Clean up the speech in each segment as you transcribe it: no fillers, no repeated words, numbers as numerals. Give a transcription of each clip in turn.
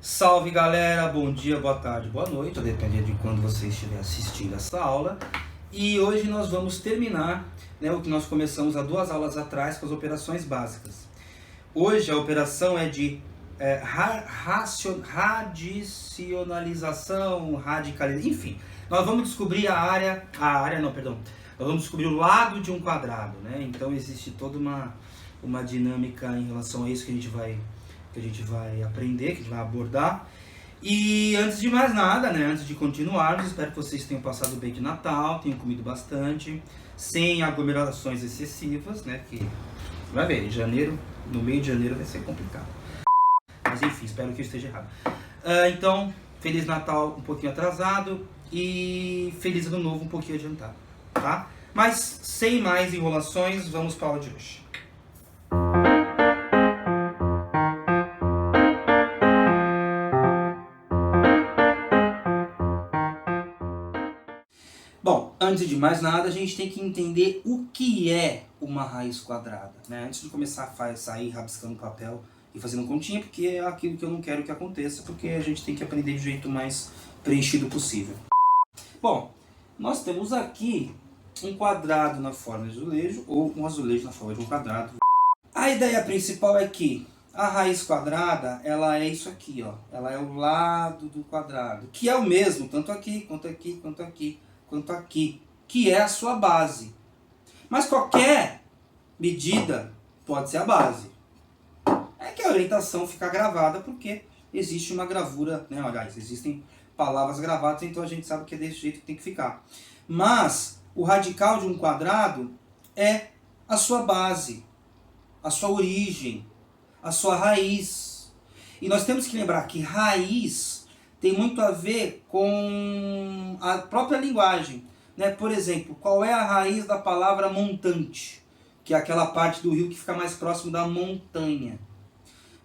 Salve galera, bom dia, boa tarde, boa noite, dependendo de quando você estiver assistindo essa aula. E hoje nós vamos terminar o que nós começamos há 2 aulas atrás com as operações básicas. Hoje a operação é de radicionalização, radicalização, enfim. Nós vamos descobrir nós vamos descobrir o lado de um quadrado, né? Então existe toda uma dinâmica em relação a isso que a gente vai aprender, que a gente vai abordar. E antes de mais nada, antes de continuarmos, espero que vocês tenham passado bem de Natal, tenham comido bastante, sem aglomerações excessivas, que você vai ver, no meio de janeiro vai ser complicado. Mas enfim, espero que eu esteja errado. Então, Feliz Natal um pouquinho atrasado e Feliz Ano Novo um pouquinho adiantado, tá? Mas, sem mais enrolações, vamos para a aula de hoje. Bom, antes de mais nada, a gente tem que entender o que é uma raiz quadrada, Antes de começar a sair rabiscando papel e fazendo continha, porque é aquilo que eu não quero que aconteça, porque a gente tem que aprender do jeito mais preenchido possível. Bom, nós temos aqui um quadrado na forma de azulejo, ou um azulejo na forma de um quadrado. A ideia principal é que a raiz quadrada, ela é isso aqui, ó. Ela é o lado do quadrado, que é o mesmo, tanto aqui, quanto aqui, quanto aqui, quanto aqui, que é a sua base. Mas qualquer medida pode ser a base. É que a orientação fica gravada porque existe uma gravura, Aliás, existem palavras gravadas, então a gente sabe que é desse jeito que tem que ficar. Mas o radical de um quadrado é a sua base, a sua origem, a sua raiz. E nós temos que lembrar que raiz tem muito a ver com a própria linguagem. Por exemplo, qual é a raiz da palavra montante? Que é aquela parte do rio que fica mais próximo da montanha.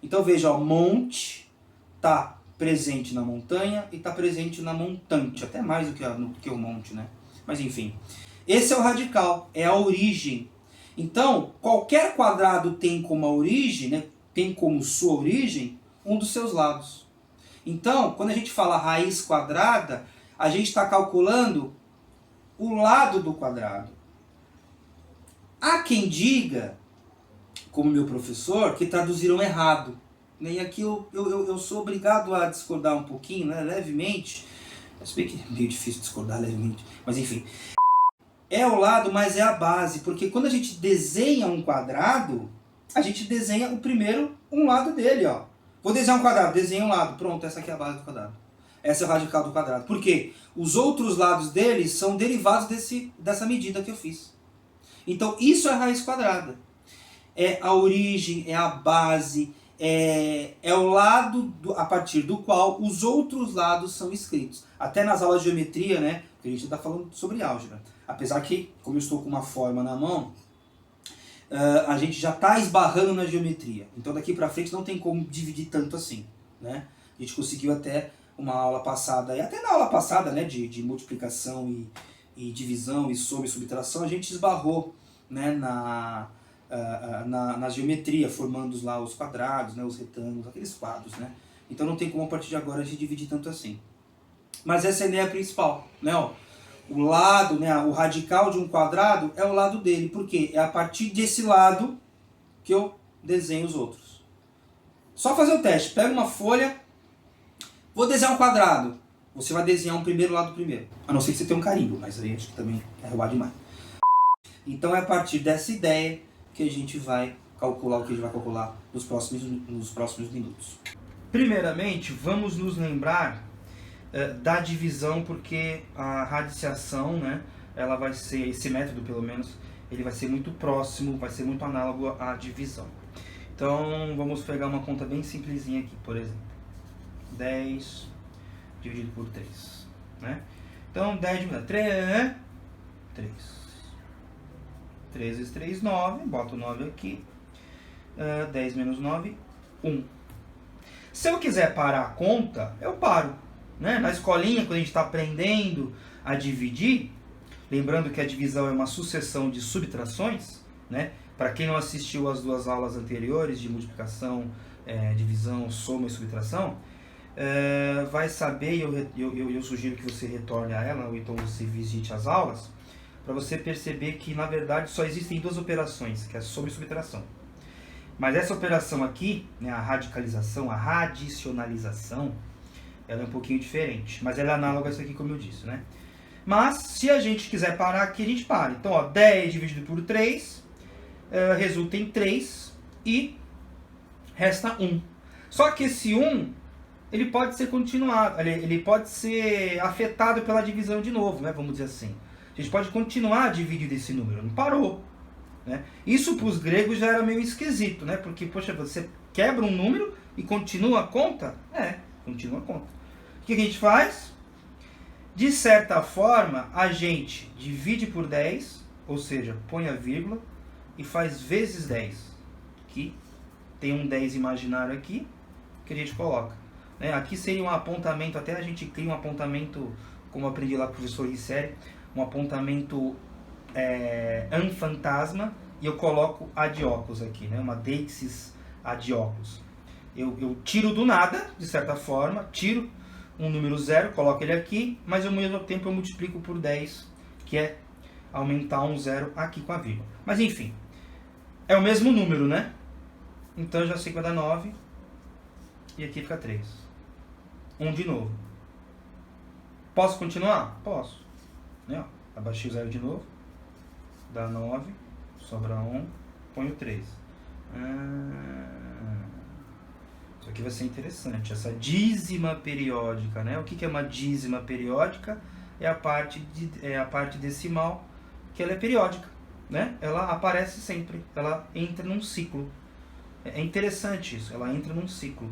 Então veja, monte está presente na montanha e está presente na montante, até mais do que o monte, Mas enfim, esse é o radical, é a origem. Então, qualquer quadrado tem como a origem, tem como sua origem, um dos seus lados. Então, quando a gente fala raiz quadrada, a gente está calculando o lado do quadrado. Há quem diga, como meu professor, que traduziram errado. E aqui eu sou obrigado a discordar um pouquinho, levemente. Se bem que é meio difícil discordar levemente, mas enfim. É o lado, mas é a base, porque quando a gente desenha um quadrado, a gente desenha um lado dele, ó. Vou desenhar um quadrado, desenho um lado, pronto, essa aqui é a base do quadrado. Essa é o radical do quadrado. Por quê? Os outros lados dele são derivados dessa medida que eu fiz. Então isso é a raiz quadrada. É a origem, é a base, é o lado a partir do qual os outros lados são escritos. Até nas aulas de geometria, que a gente está falando sobre álgebra. Apesar que, como eu estou com uma forma na mão, a gente já está esbarrando na geometria. Então daqui para frente não tem como dividir tanto assim. A gente conseguiu até uma aula passada, e até na aula passada de multiplicação e divisão e soma e subtração, a gente esbarrou na geometria, formando lá os quadrados, os retângulos, aqueles quadros. Então não tem como a partir de agora a gente dividir tanto assim. Mas essa é a ideia principal. O lado, o radical de um quadrado é o lado dele. Por quê? É a partir desse lado que eu desenho os outros. Só fazer o teste. Pega uma folha, vou desenhar um quadrado. Você vai desenhar um primeiro lado primeiro. A não ser que você tenha um carimbo, mas aí acho que também é roubar demais. Então é a partir dessa ideia que a gente vai calcular o que a gente vai calcular nos próximos minutos. Primeiramente, vamos nos lembrar da divisão, porque a radiciação, ela vai ser, esse método pelo menos, ele vai ser muito próximo, vai ser muito análogo à divisão. Então vamos pegar uma conta bem simplesinha aqui, por exemplo, 10 dividido por 3, Então 10 dividido por 3, 3 vezes 3, 9, boto o 9 aqui, 10 menos 9, 1. Se eu quiser parar a conta, eu paro. Na escolinha, quando a gente está aprendendo a dividir, lembrando que a divisão é uma sucessão de subtrações, para quem não assistiu às 2 aulas anteriores de multiplicação, divisão, soma e subtração, vai saber, e eu sugiro que você retorne a ela, ou então você visite as aulas, para você perceber que, na verdade, só existem duas operações, que é soma e subtração. Mas essa operação aqui, né, a radicalização, a radicionalização, ela é um pouquinho diferente, mas ela é análoga a isso aqui, como eu disse, né? Mas, se a gente quiser parar aqui, a gente para. Então, ó, 10 dividido por 3 resulta em 3 e resta 1. Só que esse 1, ele pode ser continuado, ele pode ser afetado pela divisão de novo, né? Vamos dizer assim. A gente pode continuar a dividir esse número, não parou. Né? Isso para os gregos já era meio esquisito, né? Porque, poxa, você quebra um número e continua a conta? Continua a conta. O que a gente faz? De certa forma, a gente divide por 10, ou seja, põe a vírgula e faz vezes 10. Aqui tem um 10 imaginário aqui que a gente coloca. Né? Aqui seria um apontamento, até a gente cria um apontamento, como eu aprendi lá com o professor Risseri, um apontamento anfantasma, e eu coloco adiocos aqui, né? Uma deixis adiocos. Eu tiro do nada, de certa forma, tiro um número 0, coloco ele aqui, mas ao mesmo tempo eu multiplico por 10, que é aumentar um 0 aqui com a vírgula. Mas enfim, é o mesmo número, né? Então eu já sei que vai dar 9, e aqui fica 3. 1 de novo. Posso continuar? Posso. Né? Abaixei o 0 de novo, dá 9, sobra 1, ponho 3. Isso aqui vai ser interessante, essa dízima periódica, né? O que é uma dízima periódica? É a parte decimal, que ela é periódica, né? Ela aparece sempre, ela entra num ciclo. É interessante isso, ela entra num ciclo.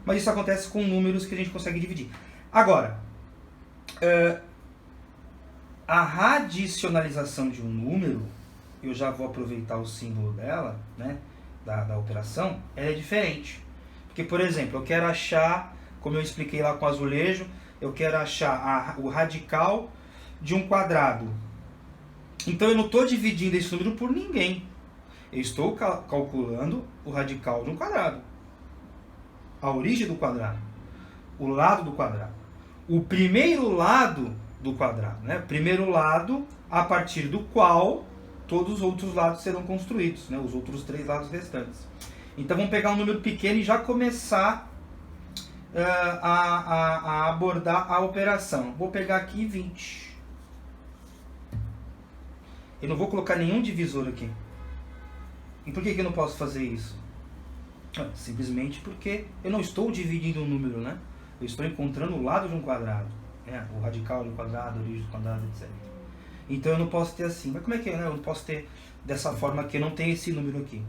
Mas isso acontece com números que a gente consegue dividir. Agora, a radicionalização de um número, eu já vou aproveitar o símbolo dela, né, da operação, ela é diferente. Porque, por exemplo, eu quero achar, como eu expliquei lá com o azulejo, eu quero achar o radical de um quadrado. Então eu não estou dividindo esse número por ninguém. Eu estou calculando o radical de um quadrado. A origem do quadrado. O lado do quadrado. O primeiro lado do quadrado, né? O primeiro lado a partir do qual todos os outros lados serão construídos, né? Os outros 3 lados restantes. Então vamos pegar um número pequeno e já começar a abordar a operação. Vou pegar aqui 20. Eu não vou colocar nenhum divisor aqui. E por que eu não posso fazer isso? Simplesmente porque eu não estou dividindo um número, né? Eu estou encontrando o lado de um quadrado, né? O radical de um quadrado, a origem do quadrado, etc. Então eu não posso ter assim. Mas como é que é, né? Eu não posso ter dessa forma que eu não tenho esse número aqui.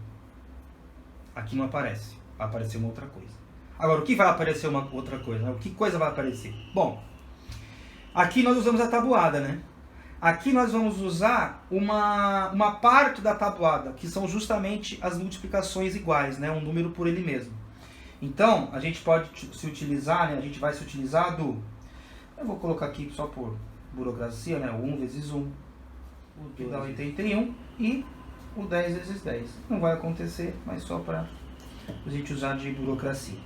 Aqui não aparece. Vai aparecer uma outra coisa. Agora, o que vai aparecer uma outra coisa? Né? Que coisa vai aparecer? Bom, aqui nós usamos a tabuada, né? Aqui nós vamos usar uma parte da tabuada, que são justamente as multiplicações iguais, né? Um número por ele mesmo. Então, a gente pode se utilizar, né? A gente vai se utilizar do... Eu vou colocar aqui só por burocracia, né? O 1 vezes 1, que dá 81, e o 10 vezes 10. Não vai acontecer, mas só para a gente usar de burocracia.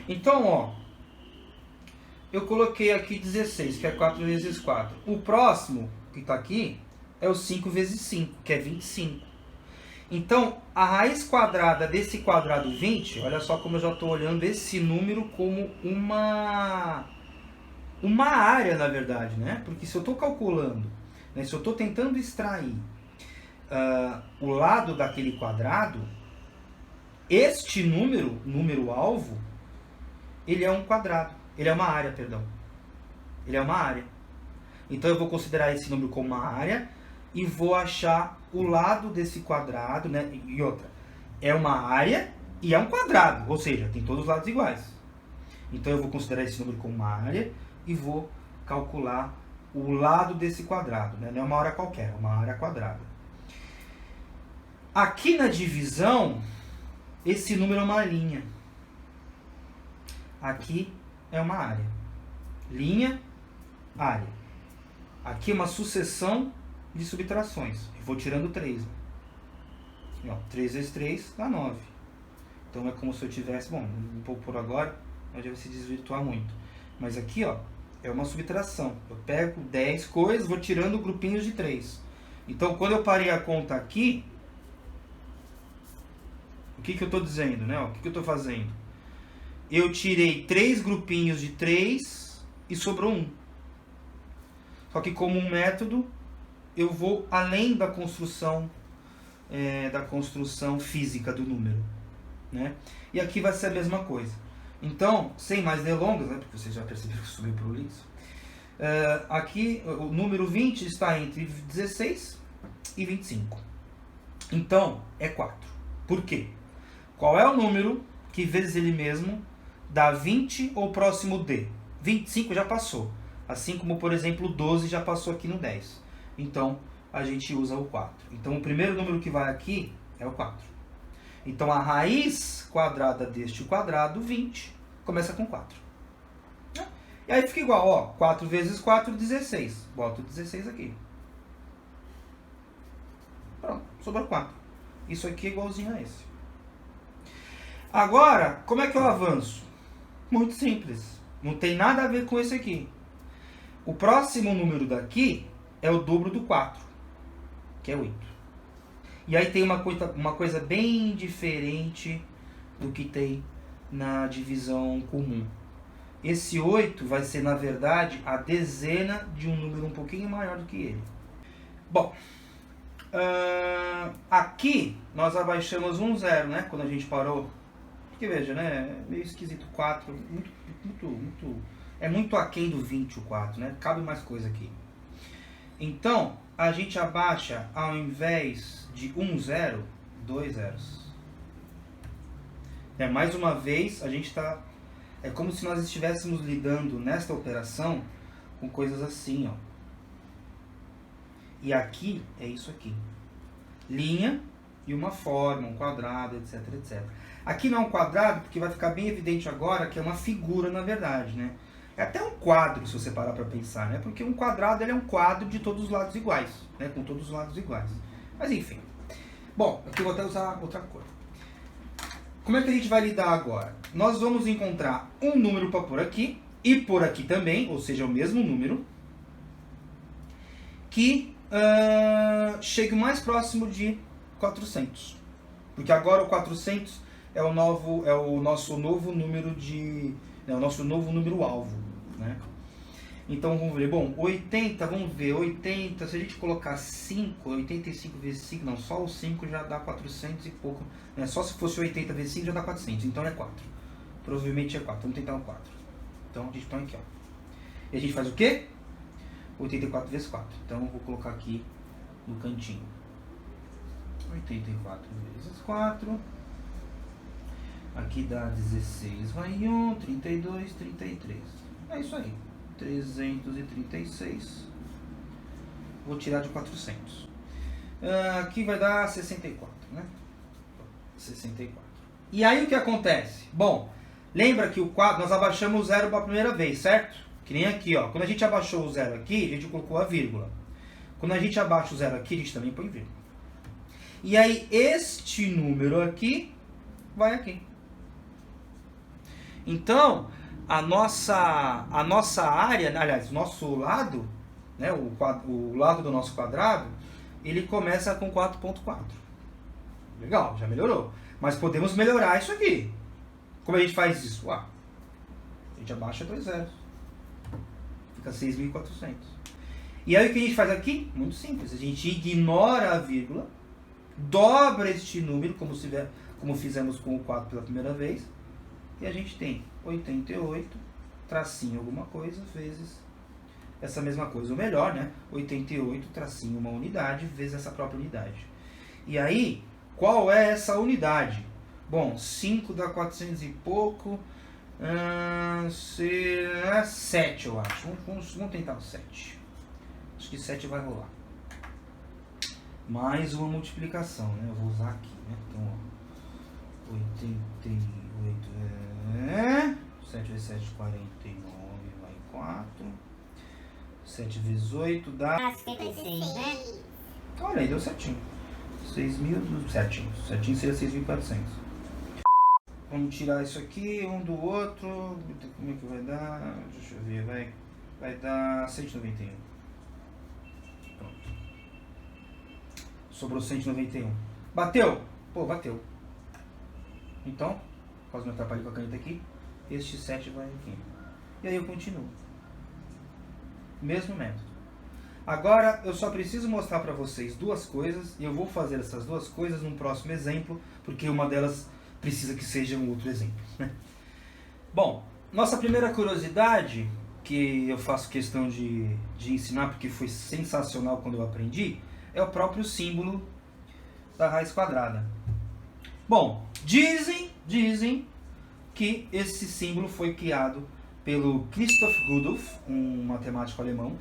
Então, ó, eu coloquei aqui 16, que é 4 vezes 4. O próximo, que está aqui, é o 5 vezes 5, que é 25. Então, a raiz quadrada desse quadrado 20, olha só como eu já estou olhando esse número como uma área, na verdade, né? Porque se eu estou calculando, né, se eu estou tentando extrair o lado daquele quadrado, este número-alvo, ele é um quadrado. Ele é uma área, perdão. Ele é uma área. Então eu vou considerar esse número como uma área e vou achar o lado desse quadrado, né? E outra, é uma área e é um quadrado, ou seja, tem todos os lados iguais. Então eu vou considerar esse número como uma área e vou calcular o lado desse quadrado, né? Não é uma área qualquer, é uma área quadrada. Aqui na divisão, esse número é uma linha. Aqui é uma área. Linha, área. Aqui é uma sucessão de subtrações. Eu vou tirando 3. Ó, 3 vezes 3 dá 9. Então é como se eu tivesse, bom, um pouco por agora, onde vai se desvirtuar muito. Mas aqui, ó, é uma subtração. Eu pego 10 coisas, vou tirando grupinhos de 3. Então, quando eu parei a conta aqui, o que eu estou dizendo, né? O que eu estou fazendo? Eu tirei 3 grupinhos de 3 e sobrou 1. Só que como um método, eu vou além da construção física do número, né? E aqui vai ser a mesma coisa. Então, sem mais delongas, né? Porque vocês já perceberam que subiu para o Lix. Aqui, o número 20 está entre 16 e 25. Então, é 4. Por quê? Qual é o número que vezes ele mesmo dá 20 ou próximo de? 25 já passou. Assim como, por exemplo, 12 já passou aqui no 10. Então, a gente usa o 4. Então, o primeiro número que vai aqui é o 4. Então, a raiz quadrada deste quadrado, 20, começa com 4. E aí fica igual, ó, 4 vezes 4, 16. Boto 16 aqui. Pronto, sobrou 4. Isso aqui é igualzinho a esse. Agora, como é que eu avanço? Muito simples. Não tem nada a ver com esse aqui. O próximo número daqui é o dobro do 4, que é 8. E aí tem uma coisa bem diferente do que tem na divisão comum. Esse 8 vai ser, na verdade, a dezena de um número um pouquinho maior do que ele. Bom, aqui nós abaixamos um 0, né? Quando a gente parou. Porque veja, né? É meio esquisito. 4, é muito aquém do 20 o 4, né? Cabe mais coisa aqui. Então, a gente abaixa, ao invés de 1 0, 2 zeros. Mais uma vez, a gente está... É como se nós estivéssemos lidando nesta operação com coisas assim, ó. E aqui é isso aqui. Linha e uma forma, um quadrado, etc, etc. Aqui não é um quadrado, porque vai ficar bem evidente agora que é uma figura, na verdade, né? É até um quadro, se você parar para pensar, né? Porque um quadrado ele é um quadro de todos os lados iguais, né? Com todos os lados iguais. Mas enfim. Bom, aqui eu vou até usar outra cor. Como é que a gente vai lidar agora? Nós vamos encontrar um número para pôr aqui, e por aqui também, ou seja, o mesmo número, que chegue mais próximo de 400. Porque agora o 400 é o nosso novo número o nosso novo número alvo, né? Então vamos ver, bom, 80, vamos ver, 80, se a gente colocar 5, 85 vezes 5, não, só o 5 já dá 400 e pouco, né? Só se fosse 80 vezes 5 já dá 400, então é 4. Provavelmente é 4, vamos tentar um 4. Então a gente põe aqui, ó. E a gente faz o quê? 84 vezes 4. Então eu vou colocar aqui no cantinho. 84 vezes 4. Aqui dá 16, vai 1, 32, 33. É isso aí. 336. Vou tirar de 400. Aqui vai dar 64, né? 64. E aí o que acontece? Bom, lembra que o 4, nós abaixamos o 0 para a primeira vez, certo? Que nem aqui, ó. Quando a gente abaixou o 0 aqui, a gente colocou a vírgula. Quando a gente abaixa o 0 aqui, a gente também põe vírgula. E aí este número aqui vai aqui. Então, a nossa área, aliás, o nosso lado, né, o lado do nosso quadrado, ele começa com 4.4. Legal, já melhorou. Mas podemos melhorar isso aqui. Como a gente faz isso? A gente abaixa 2 zeros. Fica 6.400. E aí o que a gente faz aqui? Muito simples. A gente ignora a vírgula, dobra este número, como fizemos com o 4 pela primeira vez, e a gente tem 88, tracinho alguma coisa, vezes essa mesma coisa. Ou melhor, né? 88, tracinho uma unidade, vezes essa própria unidade. E aí, qual é essa unidade? Bom, 5 dá 400 e pouco, 7 eu acho. Vamos tentar o 7. Acho que 7 vai rolar. Mais uma multiplicação, né? Eu vou usar aqui, né? Então, ó, 88 7 vezes 7, 49, vai 4. 7 vezes 8 dá 76, né? Olha aí, deu certinho. 6.000, certinho. Certinho seria 6.400. Vamos tirar isso aqui, um do outro. Como é que vai dar? Deixa eu ver, vai dar 191. Pronto. Sobrou 191. Bateu? Pô, bateu. Então, quase me atrapalhei com a caneta aqui. Este 7 vai aqui. E aí eu continuo. Mesmo método. Agora eu só preciso mostrar para vocês duas coisas. E eu vou fazer essas duas coisas num próximo exemplo, porque uma delas precisa que seja um outro exemplo. Bom, nossa primeira curiosidade, que eu faço questão de ensinar porque foi sensacional quando eu aprendi, é o próprio símbolo da raiz quadrada. Bom, dizem que esse símbolo foi criado pelo Christoph Rudolph, um matemático alemão.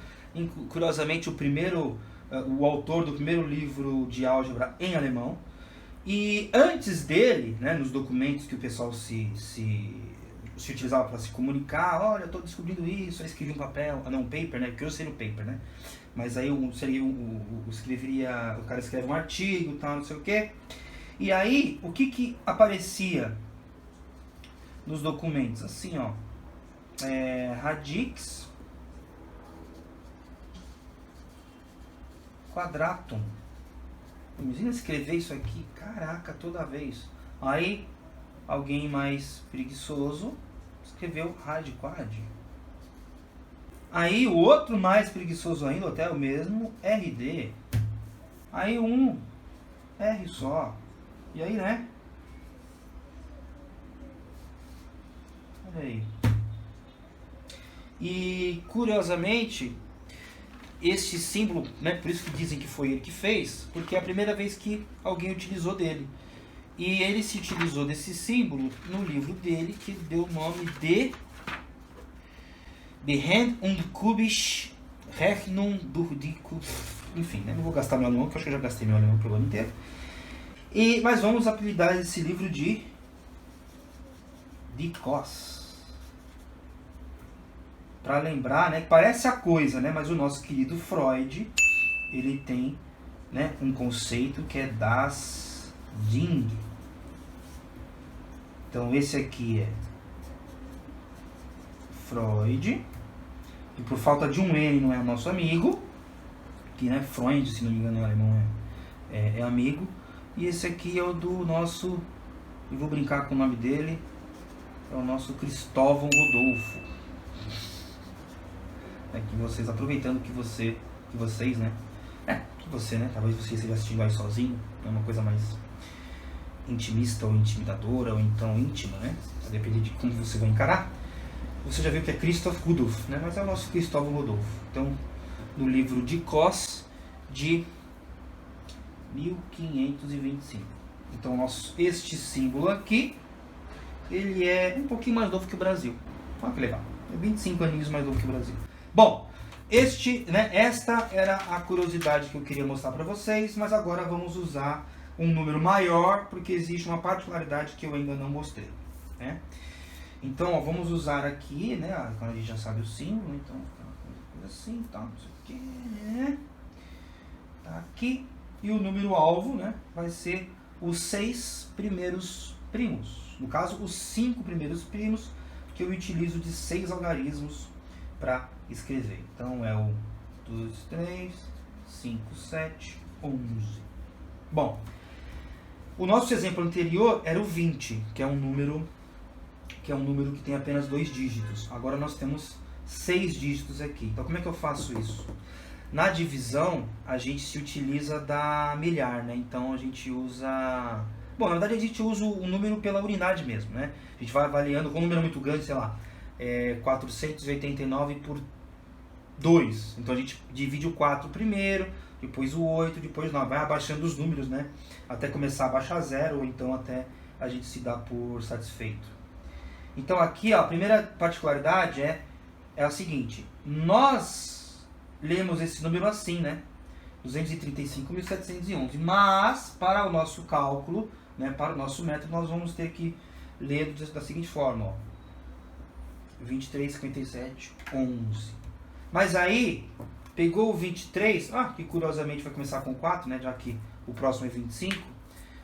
Curiosamente, o autor do primeiro livro de álgebra em alemão. E antes dele, né, nos documentos que o pessoal se utilizava para se comunicar, olha, eu estou descobrindo isso, eu escrevi um papel, não, um paper, né, porque eu seria o paper, né, mas aí o cara escreve um artigo, tal, não sei o quê. E aí, o que aparecia nos documentos? Assim, ó, radix quadratum. Imagina escrever isso aqui, caraca, toda vez. Aí, alguém mais preguiçoso escreveu rad. Aí, o outro mais preguiçoso ainda, até o mesmo, rd. Aí, um R só. E aí, né? Olha aí. E, curiosamente, este símbolo, né, por isso que dizem que foi ele que fez, porque é a primeira vez que alguém utilizou dele. E ele se utilizou desse símbolo no livro dele, que deu o nome de Hand- und Kubische Rechnung durch die enfim, né, não vou gastar meu alemão, porque eu acho que eu já gastei meu alemão pelo ano inteiro. Mas vamos apelidar esse livro de Cos. Para lembrar, né, que parece a coisa, né, mas o nosso querido Freud, ele tem, né, um conceito que é das Ding. Então esse aqui é Freud, e por falta de um N não é nosso amigo, que, né, Freud, se não me engano, em alemão é amigo. E esse aqui é o do nosso, eu vou brincar com o nome dele, é o nosso Cristóvão Rodolfo. Que vocês, aproveitando que vocês, né? Que você, né? Talvez você esteja assistindo aí sozinho, é uma coisa mais intimista ou intimidadora, ou então íntima, né? A depender de como você vai encarar. Você já viu que é Christoph Rudolph, né? Mas é o nosso Cristóvão Rodolfo. Então, no livro de Cos, de 1525. Então, este símbolo aqui, ele é um pouquinho mais novo que o Brasil. Olha que legal. É 25 aninhos mais novo que o Brasil. Bom, esta era a curiosidade que eu queria mostrar para vocês, mas agora vamos usar um número maior, porque existe uma particularidade que eu ainda não mostrei, né? Então, ó, vamos usar aqui, né? Quando a gente já sabe o símbolo, então, coisa assim, tá, não sei o que, né? Tá aqui. E o número alvo, né, vai ser os 6 primeiros primos. No caso, os 5 primeiros primos, que eu utilizo de 6 algarismos para escrever. Então é o 2, 3, 5, 7, 11. Bom, o nosso exemplo anterior era o 20, que é um número que tem apenas 2 dígitos. Agora nós temos 6 dígitos aqui. Então como é que eu faço isso? Na divisão, a gente se utiliza da milhar, né? Então a gente usa... Bom, na verdade a gente usa o número pela unidade mesmo, né? A gente vai avaliando com um número muito grande, sei lá, 489 por 2. Então a gente divide o 4 primeiro, depois o 8, depois o 9. Vai abaixando os números, né? Até começar a baixar 0, ou então até a gente se dá por satisfeito. Então aqui, ó, a primeira particularidade é a seguinte. Nós lemos esse número assim, né? 235.711. Mas, para o nosso cálculo, né, para o nosso método, nós vamos ter que ler da seguinte forma, ó. 23, 57, 11. Mas aí, pegou o 23, que curiosamente vai começar com 4, né, já que o próximo é 25.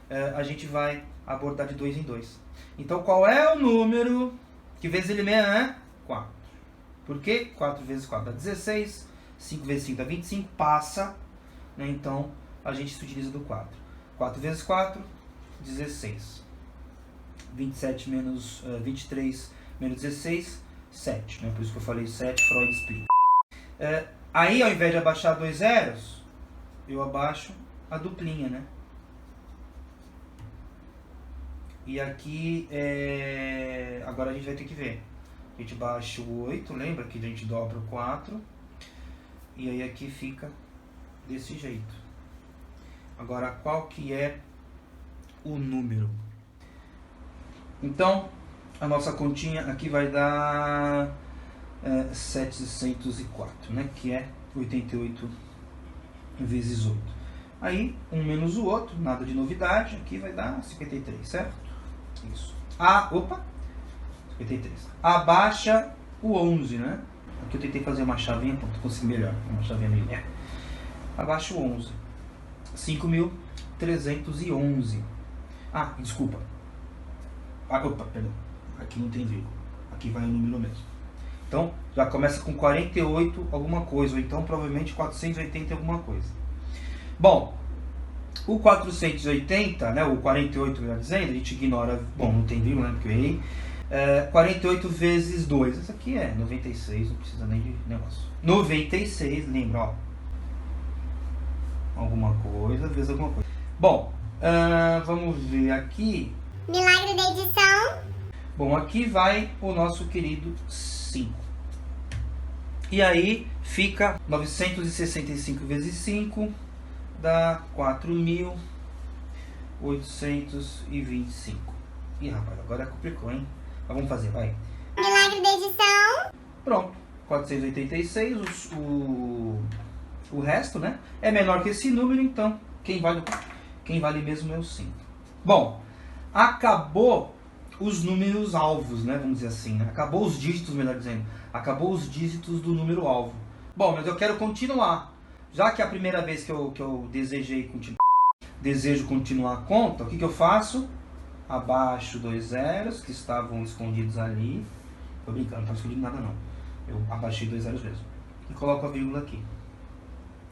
a gente vai abordar de 2 em 2. Então, qual é o número que vezes ele mesmo é 4? Por quê? 4 vezes 4 dá 16, 5 vezes 5 dá 25, passa, né? Então a gente se utiliza do 4. 4 vezes 4, 16. 27 menos 23 menos 16, 7. Né? Por isso que eu falei 7, Freud explica. Aí, ao invés de abaixar 2 zeros, eu abaixo a duplinha, né? E aqui, agora a gente vai ter que ver. A gente baixa o 8, lembra que a gente dobra o 4. E aí aqui fica desse jeito. Agora, qual que é o número? Então, a nossa continha aqui vai dar 704, né? Que é 88 vezes 8. Aí, um menos o outro, nada de novidade. Aqui vai dar 53, certo? Isso. 53. Abaixa o 11, né? Aqui eu tentei fazer uma chavinha para conseguir melhor. Uma chavinha meio... Abaixa o 11. 5.311. Desculpa. Perdão. Aqui não tem vírgula. Aqui vai o número mesmo. Então, já começa com 48 alguma coisa. Ou então, provavelmente, 480 alguma coisa. Bom, o 480, né? O 48, melhor dizendo, a gente ignora... Bom, não tem vírgula, né? Porque eu errei. 48 vezes 2, isso aqui é 96, não precisa nem de negócio. 96, lembra, ó. Alguma coisa, vezes alguma coisa. Bom, vamos ver aqui. Milagre da edição. Bom, aqui vai o nosso querido 5. E aí fica 965 vezes 5, dá 4.825. Ih, rapaz, agora complicou, hein? Mas vamos fazer, vai. Milagre da edição. Pronto, 486, o resto, né? É menor que esse número, então quem vale mesmo é o 5. Bom, acabou os números alvos, né? Vamos dizer assim, né? Acabou os dígitos, melhor dizendo. Acabou os dígitos do número alvo. Bom, mas eu quero continuar. Já que é a primeira vez que eu desejo continuar a conta, o que eu faço? Abaixo 2 zeros que estavam escondidos ali. Tô brincando, não estava escondido nada não. Eu abaixei 2 zeros mesmo. E coloco a vírgula aqui.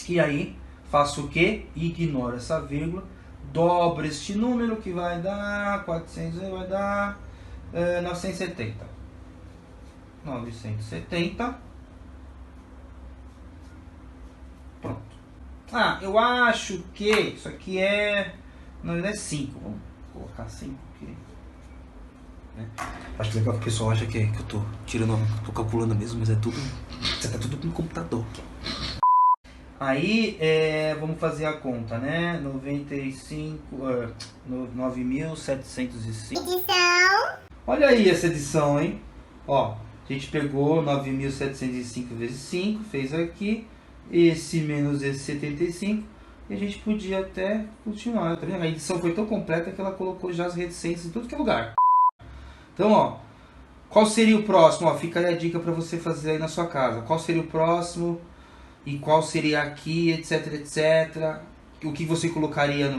E aí, faço o quê? Ignoro essa vírgula. Dobro este número que vai dar 400, vai dar 970. 970. Pronto. Eu acho que isso aqui não é 5. Vamos colocar 5 aqui. Né? Acho que legal que o pessoal acha que eu tô calculando mesmo, mas você tá tudo no computador. Aí, vamos fazer a conta, né? 9.705. Edição. Olha aí essa edição, hein? Ó, a gente pegou 9.705 vezes 5, fez aqui. Esse menos esse 75. E a gente podia até continuar, tá vendo? A edição foi tão completa que ela colocou já as reticências em tudo que é lugar. Então, ó, qual seria o próximo? Ó, fica aí a dica para você fazer aí na sua casa. Qual seria o próximo? E qual seria aqui, etc, etc. O que você colocaria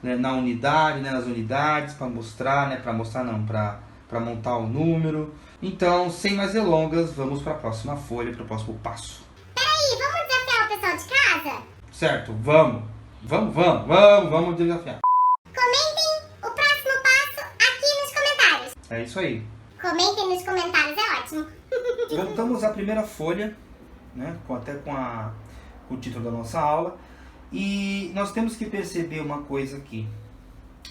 na unidade, né, nas unidades, para mostrar, né? Para mostrar não, para montar o número. Então, sem mais delongas, vamos para a próxima folha, para o próximo passo. Peraí, vamos desafiar o pessoal de casa? Certo, vamos desafiar. Comentem o próximo passo aqui nos comentários. É isso aí. Comentem nos comentários, é ótimo. Voltamos à primeira folha, né, com o título da nossa aula. E nós temos que perceber uma coisa aqui.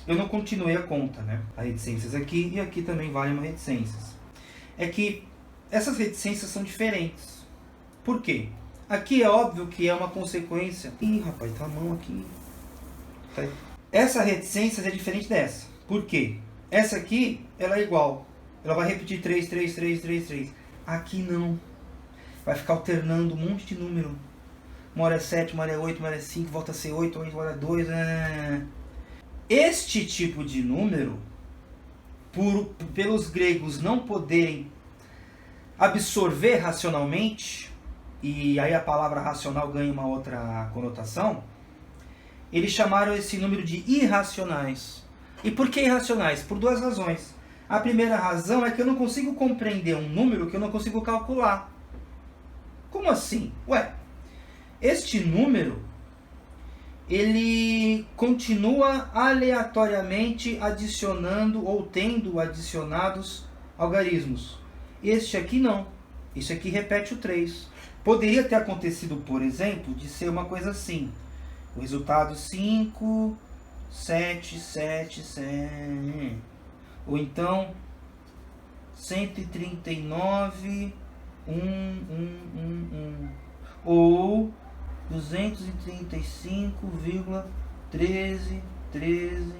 Eu não continuei a conta, né? As reticências aqui e aqui também vale uma reticências. É que essas reticências são diferentes. Por quê? Aqui é óbvio que é uma consequência... Ih, rapaz, tá a mão aqui. Tá. Essa reticência é diferente dessa. Por quê? Essa aqui, ela é igual. Ela vai repetir 3, 3, 3, 3, 3. Aqui não. Vai ficar alternando um monte de número. Uma hora é 7, uma hora é 8, uma hora é 5, volta a ser 8, uma hora é 2. Este tipo de número, pelos gregos não poderem absorver racionalmente, e aí a palavra racional ganha uma outra conotação, eles chamaram esse número de irracionais. E por que irracionais? Por duas razões. A primeira razão é que eu não consigo compreender um número que eu não consigo calcular. Como assim? Ué, este número, ele continua aleatoriamente adicionando ou tendo adicionados algarismos. Este aqui não. Este aqui repete o 3. Poderia ter acontecido, por exemplo, de ser uma coisa assim. O resultado 5, 7, 7, 7. Ou então 139, 1, 1, 1, 1. Ou 235,13, 13.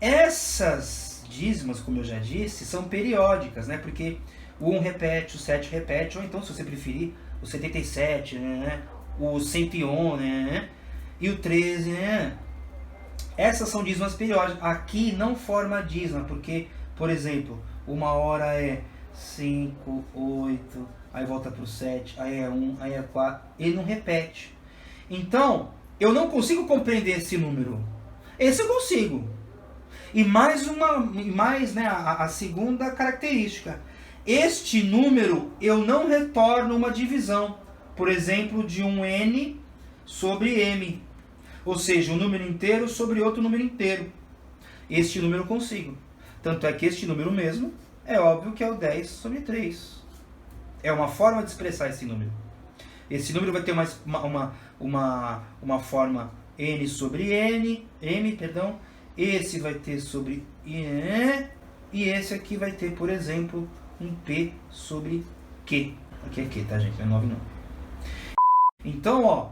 Essas dízimas, como eu já disse, são periódicas, né? Porque o 1 repete, o 7 repete, ou então, se você preferir, o 77, né? O 101, né? E o 13, né? Essas são dízimas periódicas. Aqui não forma dízima, porque, por exemplo, uma hora é 5, 8, aí volta para o 7, aí é 1, aí é 4, ele não repete. Então, eu não consigo compreender esse número. Esse eu consigo. E mais né, a segunda característica. Este número eu não retorno uma divisão. Por exemplo, de um n sobre m. Ou seja, um número inteiro sobre outro número inteiro. Este número eu consigo. Tanto é que este número mesmo é óbvio que é o 10 sobre 3. É uma forma de expressar esse número. Esse número vai ter uma forma n sobre m, perdão. Esse vai ter sobre e esse aqui vai ter, por exemplo, um p sobre q. Aqui é q, tá, gente? Não é 9 não. Então, ó,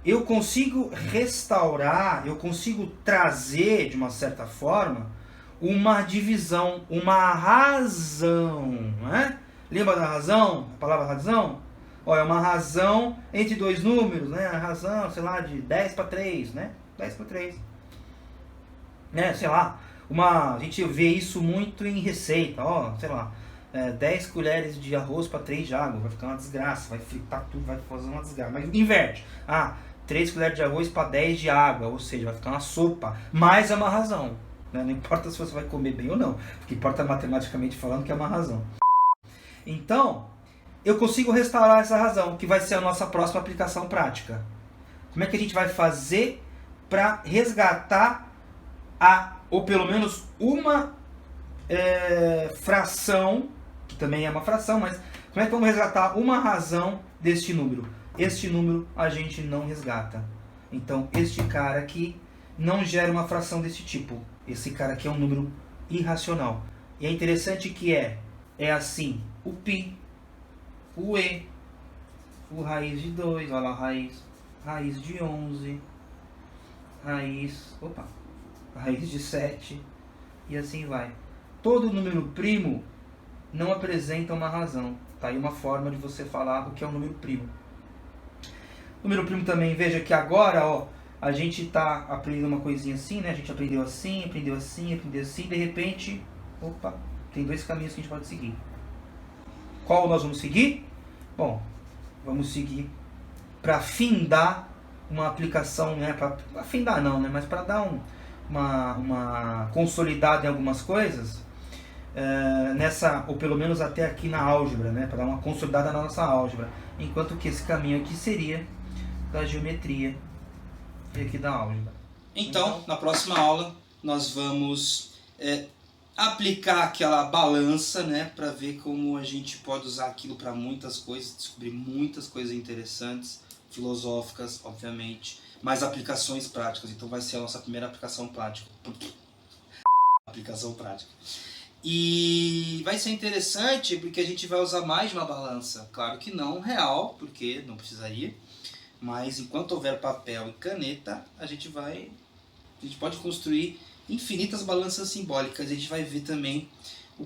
eu consigo restaurar, eu consigo trazer, de uma certa forma, uma divisão, uma razão, né? Lembra da razão? A palavra razão? Ó, é uma razão entre dois números, né? A razão, sei lá, de 10 para 3, né? 10 para 3. Né? Sei lá, a gente vê isso muito em receita, ó, sei lá, 10 colheres de arroz para 3 de água, vai ficar uma desgraça, vai fritar tudo, vai fazer uma desgraça. Mas inverte, 3 colheres de arroz para 10 de água, ou seja, vai ficar uma sopa, mais é uma razão. Né? Não importa se você vai comer bem ou não, o que importa matematicamente falando que é uma razão. Então, eu consigo restaurar essa razão, que vai ser a nossa próxima aplicação prática. Como é que a gente vai fazer para resgatar ou pelo menos uma fração, que também é uma fração, mas como é que vamos resgatar uma razão deste número? Este número a gente não resgata. Então, este cara aqui não gera uma fração desse tipo. Esse cara aqui é um número irracional. E é interessante que é assim, o π, o e, o raiz de 2, olha lá, raiz de 11, raiz de 7, e assim vai. Todo número primo não apresenta uma razão. Tá aí uma forma de você falar o que é um número primo. Número primo também, veja que agora, ó, a gente está aprendendo uma coisinha assim, né? A gente aprendeu assim, aprendeu assim, aprendeu assim, de repente, tem dois caminhos que a gente pode seguir. Qual nós vamos seguir? Bom, vamos seguir para findar uma aplicação, né? Para findar não, né? Mas para dar uma consolidada em algumas coisas, ou pelo menos até aqui na álgebra, né? Para dar uma consolidada na nossa álgebra. Enquanto que esse caminho aqui seria da geometria e aqui da álgebra. Então, na próxima aula, nós vamos aplicar aquela balança, né? Para ver como a gente pode usar aquilo para muitas coisas, descobrir muitas coisas interessantes, filosóficas, obviamente, mas aplicações práticas. Então vai ser a nossa primeira aplicação prática. E vai ser interessante porque a gente vai usar mais de uma balança. Claro que não real, porque não precisaria. Mas enquanto houver papel e caneta, a gente pode construir infinitas balanças simbólicas. A gente vai ver também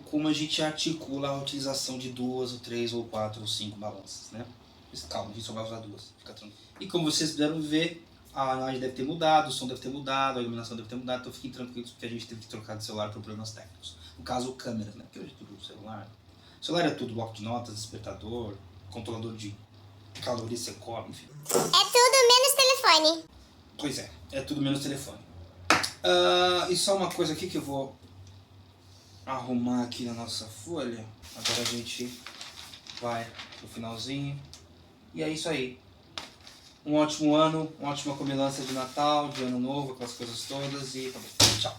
como a gente articula a utilização de 2, ou 3, ou 4, ou 5 balanças, né? Mas calma, a gente só vai usar 2, fica tranquilo. E como vocês puderam ver, a imagem deve ter mudado, o som deve ter mudado, a iluminação deve ter mudado, então fiquem tranquilos porque a gente teve que trocar de celular por problemas técnicos. No caso, câmeras, né? Porque hoje é tudo celular. O celular é tudo bloco de notas, despertador, controlador de caloria, secor, enfim. É tudo menos telefone. Pois é tudo menos telefone. E só uma coisa aqui que eu vou arrumar aqui na nossa folha. Agora a gente vai pro finalzinho. E é isso aí. Um ótimo ano, uma ótima combinância de Natal, de Ano Novo, aquelas coisas todas e tá bom. Tchau.